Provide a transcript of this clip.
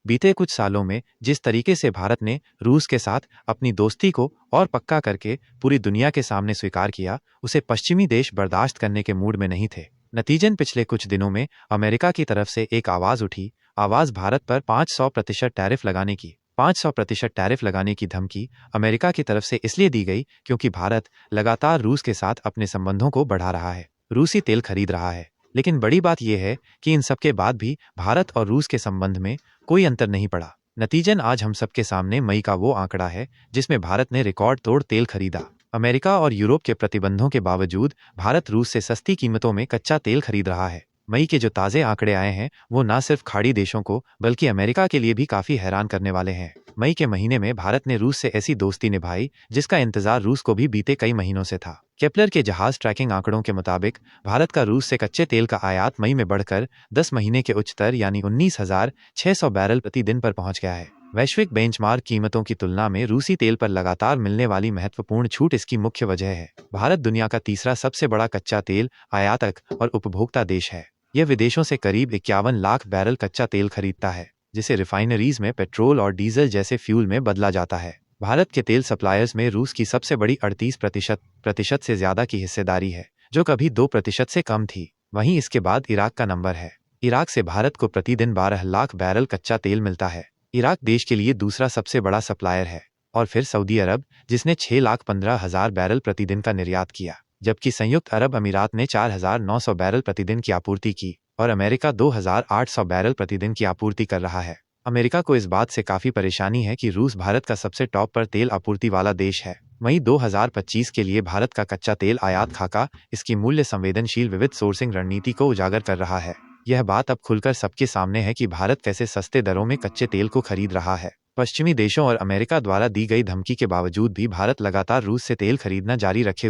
बीते कुछ सालों में जिस तरीके से भारत ने रूस के साथ अपनी दोस्ती को और पक्का करके पूरी दुनिया के सामने स्वीकार किया, उसे पश्चिमी देश बर्दाश्त करने के मूड में नहीं थे। नतीजन पिछले कुछ दिनों में अमेरिका की तरफ से एक आवाज उठी, आवाज भारत पर 500% टैरिफ लगाने की। 500% टैरिफ लगाने की धमकी अमेरिका की तरफ से इसलिए दी गई क्योंकि भारत लगातार रूस के साथ अपने संबंधों को बढ़ा रहा है, रूसी तेल खरीद रहा है। लेकिन बड़ी बात यह है कि इन सबके बाद भी भारत और रूस के संबंध में कोई अंतर नहीं पड़ा। नतीजन आज हम सबके सामने मई का वो आंकड़ा है जिसमें भारत ने रिकॉर्ड तोड़ तेल खरीदा। अमेरिका और यूरोप के प्रतिबंधों के बावजूद भारत रूस से सस्ती कीमतों में कच्चा तेल खरीद रहा है। मई के जो ताज़े आंकड़े आए हैं वो न सिर्फ खाड़ी देशों को बल्कि अमेरिका के लिए भी काफ़ी हैरान करने वाले हैं। मई के महीने में भारत ने रूस से ऐसी दोस्ती निभाई जिसका इंतजार रूस को भी बीते कई महीनों से था। केपलर के जहाज ट्रैकिंग आंकड़ों के मुताबिक भारत का रूस से कच्चे तेल का आयात मई में बढ़कर 10 महीने के उच्च स्तर यानी 19,600 बैरल प्रति दिन पर पहुंच गया है। वैश्विक बेंचमार्क कीमतों की तुलना में रूसी तेल पर लगातार मिलने वाली महत्वपूर्ण छूट इसकी मुख्य वजह है। भारत दुनिया का तीसरा सबसे बड़ा कच्चा तेल आयातक और उपभोक्ता देश है। यह विदेशों से करीब 51 लाख बैरल कच्चा तेल खरीदता है, जिसे रिफाइनरीज में पेट्रोल और डीजल जैसे फ्यूल में बदला जाता है। भारत के तेल सप्लायर्स में रूस की सबसे बड़ी 38% से ज्यादा की हिस्सेदारी है, जो कभी 2% से कम थी। वहीं इसके बाद इराक का नंबर है। इराक से भारत को प्रतिदिन 12 लाख बैरल कच्चा तेल मिलता है। इराक देश के लिए दूसरा सबसे बड़ा सप्लायर है। और फिर सऊदी अरब, जिसने 6,15,000 बैरल प्रतिदिन का निर्यात किया, जबकि संयुक्त अरब अमीरात ने 4,900 बैरल प्रतिदिन की आपूर्ति की और अमेरिका 2,800 बैरल प्रतिदिन की आपूर्ति कर रहा है। अमेरिका को इस बात से काफी परेशानी है कि रूस भारत का सबसे टॉप पर तेल आपूर्ति वाला देश है। मई 2025 के लिए भारत का कच्चा तेल आयात खाका इसकी मूल्य संवेदनशील विविध सोर्सिंग रणनीति को उजागर कर रहा है। यह बात अब खुलकर सबके सामने है कि भारत कैसे सस्ते दरों में कच्चे तेल को खरीद रहा है। पश्चिमी देशों और अमेरिका द्वारा दी गई धमकी के बावजूद भी भारत लगातार रूस से तेल खरीदना जारी रखे